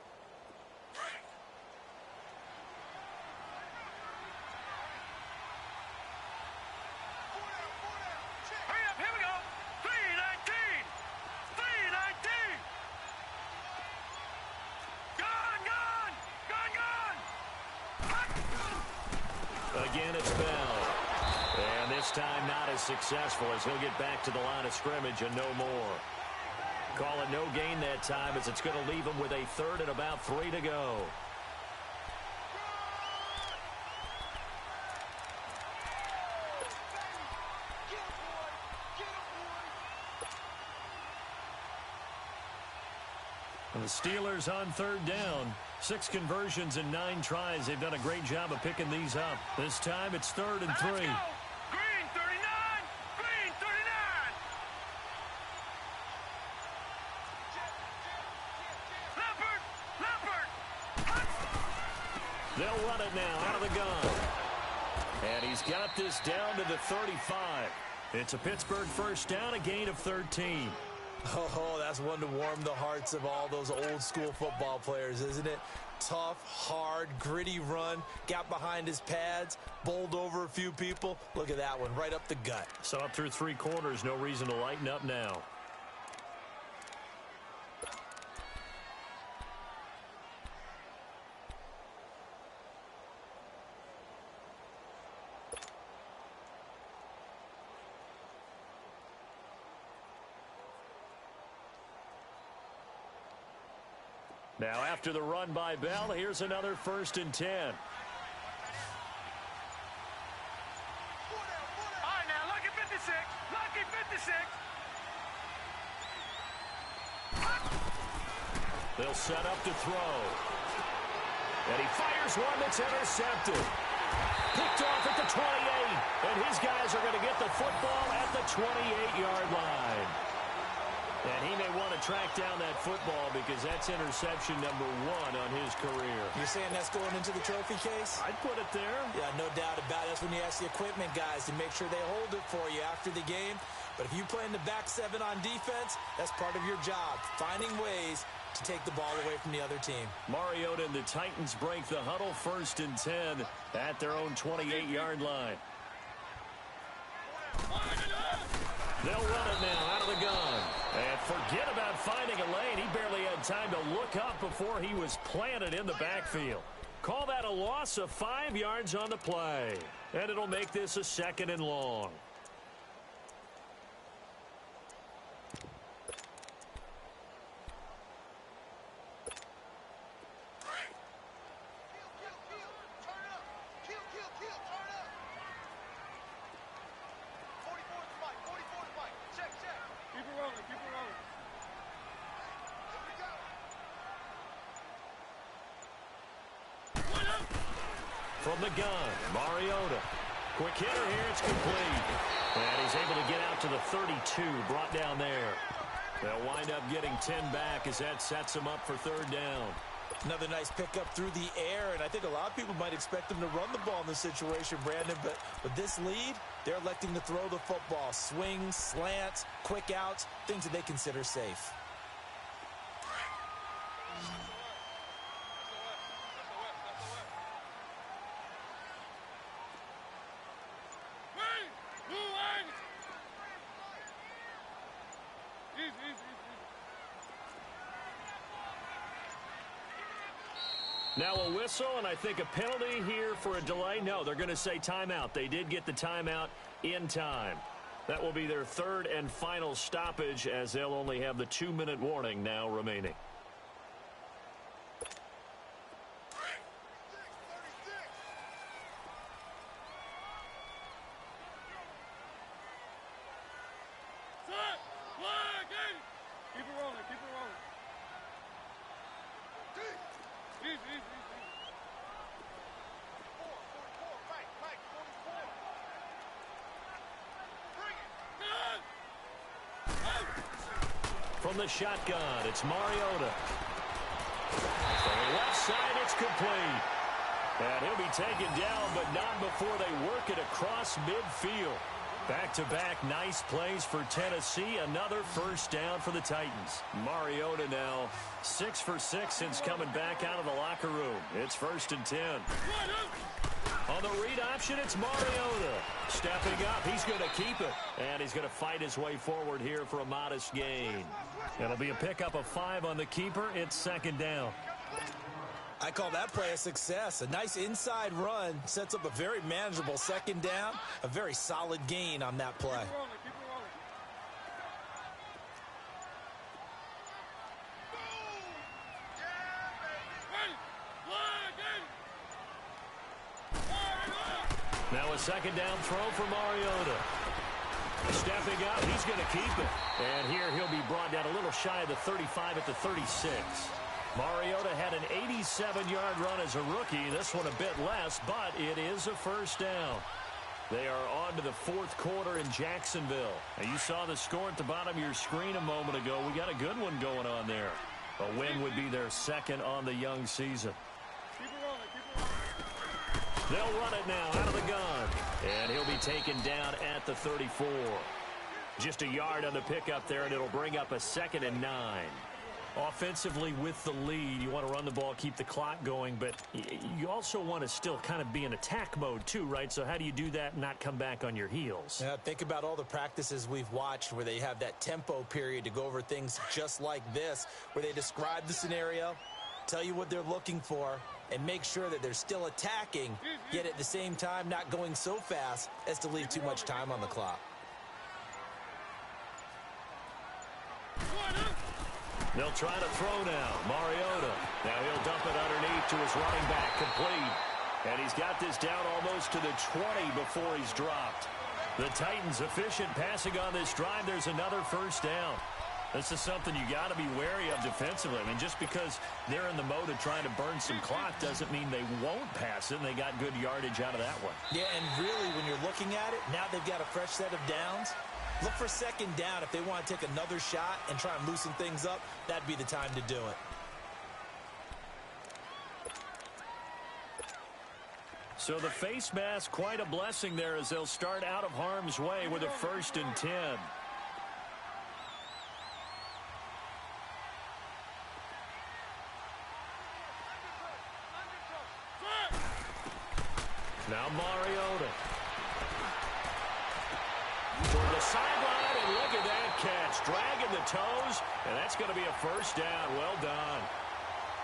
Again, it's Bell. And this time not as successful as he'll get back to the line of scrimmage and no more. Call it no gain that time as it's going to leave him with a 3rd and about 3 to go. And the Steelers on 3rd down. 6 conversions and 9 tries. They've done a great job of picking these up. This time it's 3rd and 3. Green 39. Green 39. Leopard. They'll run it now out of the gun. And he's got this down to the 35. It's a Pittsburgh 1st down, a gain of 13. Oh, that's one to warm the hearts of all those old school football players, isn't it? Tough, hard, gritty run, got behind his pads, bowled over a few people. Look at that one, right up the gut. So up through 3 quarters, no reason to lighten up now. Now after the run by Bell, here's another 1st and 10. All right, now, lucky 56. Lucky 56. They'll set up to throw. And he fires one that's intercepted. Picked off at the 28. And his guys are going to get the football at the 28-yard line. And he may want to track down that football because that's interception number 1 on his career. You're saying that's going into the trophy case? I'd put it there. Yeah, no doubt about it. That's when you ask the equipment guys to make sure they hold it for you after the game. But if you play in the back 7 on defense, that's part of your job, finding ways to take the ball away from the other team. Mariota and the Titans break the huddle, 1st and 10 at their own 28-yard line. They'll run it now out of the gun. And forget about finding a lane. He barely had time to look up before he was planted in the backfield. Call that a loss of 5 yards on the play. And it'll make this a 2nd and long. From the gun, Mariota. Quick hitter here, it's complete. And he's able to get out to the 32, brought down there. They'll wind up getting 10 back as that sets them up for 3rd down. Another nice pickup through the air, and I think a lot of people might expect them to run the ball in this situation, Brandon, but with this lead, they're electing to throw the football. Swings, slants, quick outs, things that they consider safe. Now a whistle, and I think a penalty here for a delay. No, they're going to say timeout. They did get the timeout in time. That will be their 3rd and final stoppage as they'll only have the 2-minute warning now remaining. From the shotgun, it's Mariota. From the left side, it's complete. And he'll be taken down, but not before they work it across midfield. Back-to-back nice plays for Tennessee. Another 1st down for the Titans. Mariota now 6 for 6 since coming back out of the locker room. It's 1st and 10. On the read option, it's Mariota. Stepping up, he's going to keep it. And he's going to fight his way forward here for a modest gain. It'll be a pickup of 5 on the keeper. It's 2nd down. I call that play a success. A nice inside run sets up a very manageable 2nd down. A very solid gain on that play. Now a 2nd down throw for Mariota. Stepping up, he's going to keep it. And here he'll be brought down a little shy of the 35 at the 36. Mariota had an 87-yard run as a rookie. This one a bit less, but it is a 1st down. They are on to the 4th quarter in Jacksonville. And you saw the score at the bottom of your screen a moment ago. We got a good one going on there. A win would be their 2nd on the young season. They'll run it now out of the gun. And he'll be taken down at the 34. Just a yard on the pickup there, and it'll bring up a 2nd and 9. Offensively with the lead, you want to run the ball, keep the clock going, but you also want to still kind of be in attack mode too, right? So how do you do that and not come back on your heels? Yeah, think about all the practices we've watched where they have that tempo period to go over things just like this, where they describe the scenario, tell you what they're looking for, and make sure that they're still attacking, yet at the same time not going so fast as to leave too much time on the clock. They'll try to throw now. Mariota. Now he'll dump it underneath to his running back. Complete. And he's got this down almost to the 20 before he's dropped. The Titans efficient passing on this drive. There's another first down. This is something you got to be wary of defensively. I mean, just because they're in the mode of trying to burn some clock doesn't mean they won't pass it, and they got good yardage out of that one. Yeah, and really, when you're looking at it, now they've got a fresh set of downs. Look for 2nd down. If they want to take another shot and try and loosen things up, that'd be the time to do it. So the face mask, quite a blessing there as they'll start out of harm's way with a 1st and 10. Now Mariota. Toward the sideline, and look at that catch. Dragging the toes, and that's going to be a first down. Well done.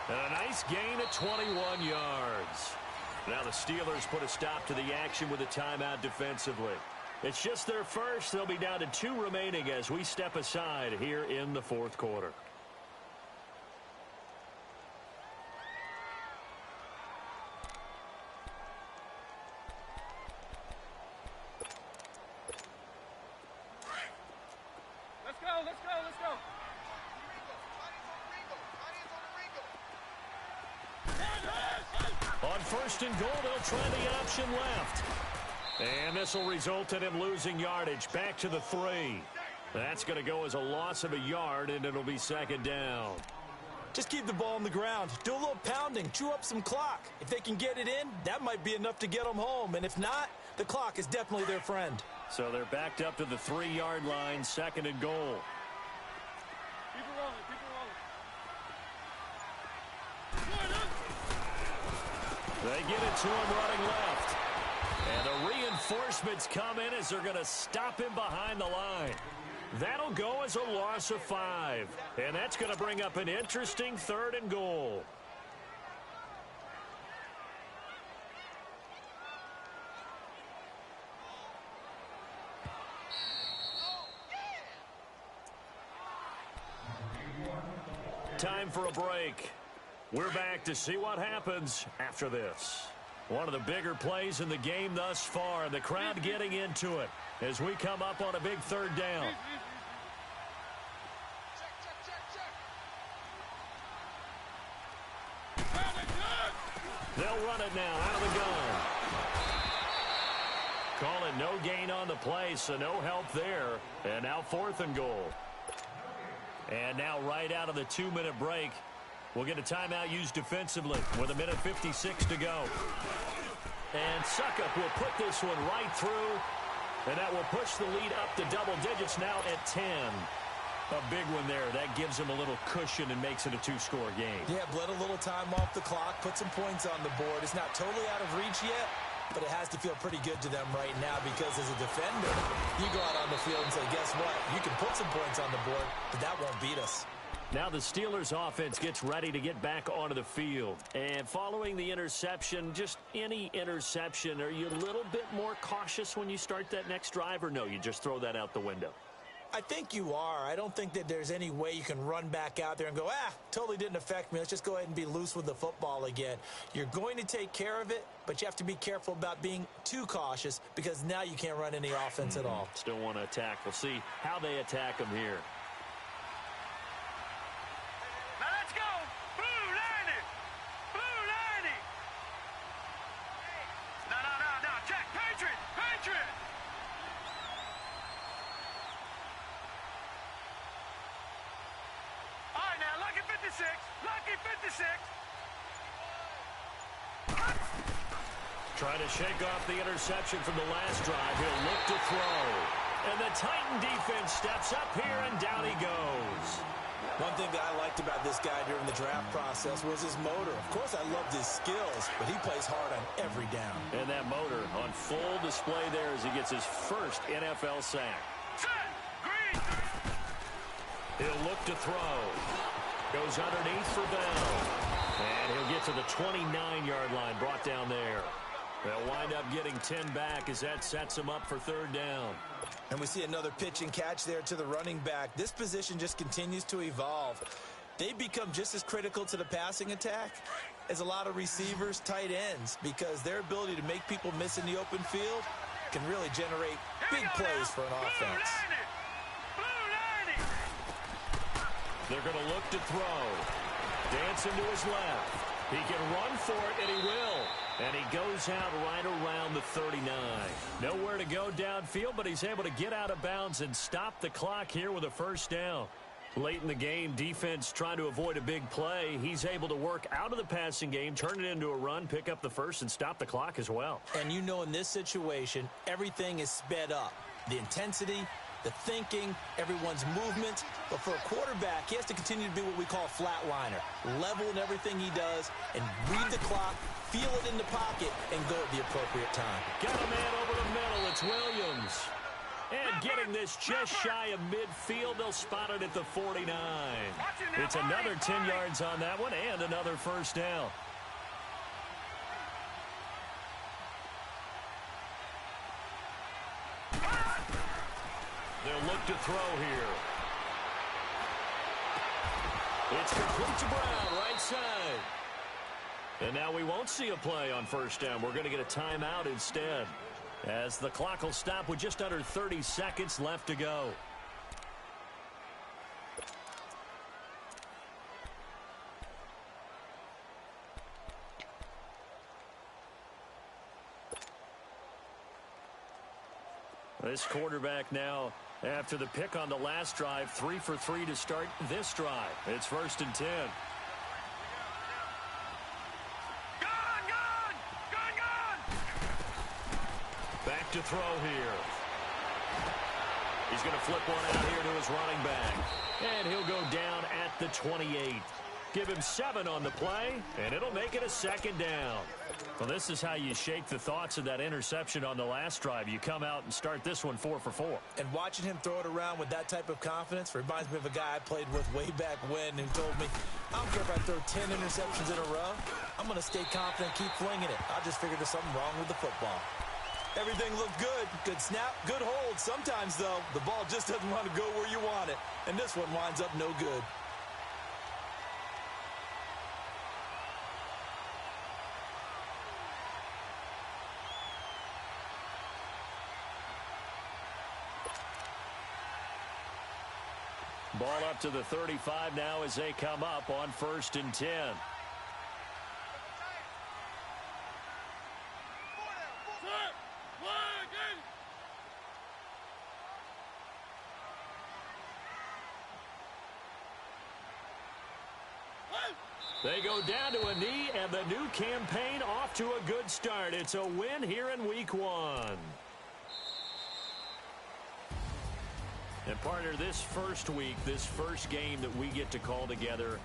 And a nice gain of 21 yards. Now the Steelers put a stop to the action with a timeout defensively. It's just their first. They'll be down to 2 remaining as we step aside here in the 4th quarter. Let's go. On 1st and goal, they'll try the option left. And this will result in him losing yardage back to the 3. That's going to go as a loss of a yard, and it'll be 2nd down. Just keep the ball on the ground. Do a little pounding. Chew up some clock. If they can get it in, that might be enough to get them home. And if not, the clock is definitely their friend. So they're backed up to the 3-yard line, 2nd and goal. Keep it rolling. They get it to him running left. And the reinforcements come in as they're going to stop him behind the line. That'll go as a loss of 5. And that's going to bring up an interesting 3rd and goal. Time for a break. We're back to see what happens after this. One of the bigger plays in the game thus far. The crowd getting into it as we come up on a big 3rd down. They'll run it now out of the gun. Call it no gain on the play, so no help there. And now 4th and goal. And now right out of the 2-minute break, we'll get a timeout used defensively with 1:56 to go. And Suckup will put this one right through, and that will push the lead up to double digits now at 10. A big one there. That gives them a little cushion and makes it a 2-score game. Yeah, bled a little time off the clock, put some points on the board. It's not totally out of reach yet, but it has to feel pretty good to them right now because as a defender, you go out on the field and say, guess what? You can put some points on the board, but that won't beat us. Now the Steelers offense gets ready to get back onto the field. And following the interception, just any interception, are you a little bit more cautious when you start that next drive, or no, you just throw that out the window? I think you are. I don't think that there's any way you can run back out there and go, totally didn't affect me. Let's just go ahead and be loose with the football again. You're going to take care of it, but you have to be careful about being too cautious because now you can't run any offense at all. Still want to attack. We'll see how they attack them here. Now let's go. Blue 90. Blue 90. No. Check. Patriot. All right, now, lucky 56. Lucky 56. Trying to shake off the interception from the last drive. He'll look to throw. And the Titan defense steps up here, and down he goes. One thing that I liked about this guy during the draft process was his motor. Of course, I loved his skills, but he plays hard on every down. And that motor on full display there as he gets his first NFL sack. He'll look to throw. Goes underneath for Bell. And he'll get to the 29-yard line, brought down there. They'll wind up getting 10 back as that sets him up for third down. And we see another pitch and catch there to the running back. This position just continues to evolve. They become just as critical to the passing attack as a lot of receivers, tight ends, because their ability to make people miss in the open field can really generate big plays for an offense. They're going to look to throw. Dancing to his left. He can run for it, and he will. And he goes out right around the 39. Nowhere to go downfield, but he's able to get out of bounds and stop the clock here with a first down. Late in the game, defense trying to avoid a big play. He's able to work out of the passing game, turn it into a run, pick up the first, and stop the clock as well. And you know, in this situation, everything is sped up. The intensity, the thinking, everyone's movement. But for a quarterback, he has to continue to be what we call a flatliner. Level in everything he does and read the clock, feel it in the pocket, and go at the appropriate time. Got a man over the middle. It's Williams. And getting this just shy of midfield, they'll spot it at the 49. It's another 10 yards on that one and another first down. They'll look to throw here. It's complete to Brown, right side. And now we won't see a play on first down. We're going to get a timeout instead, as the clock will stop with just under 30 seconds left to go. This quarterback now, after the pick on the last drive, 3 for 3 to start this drive. It's 1st and 10. Back to throw here. He's going to flip one out here to his running back. And he'll go down at the 28. Give him 7 on the play, and it'll make it a second down. Well, this is how you shake the thoughts of that interception on the last drive. You come out and start this one 4 for 4. And watching him throw it around with that type of confidence reminds me of a guy I played with way back when who told me, I don't care if I throw 10 interceptions in a row. I'm going to stay confident, keep flinging it. I just figured there's something wrong with the football. Everything looked good. Good snap, good hold. Sometimes, though, the ball just doesn't want to go where you want it. And this one winds up no good. Ball up to the 35 now as they come up on 1st and 10. They go down to a knee, and the new campaign off to a good start. It's a win here in Week 1. And partner, this first week, this first game that we get to call together,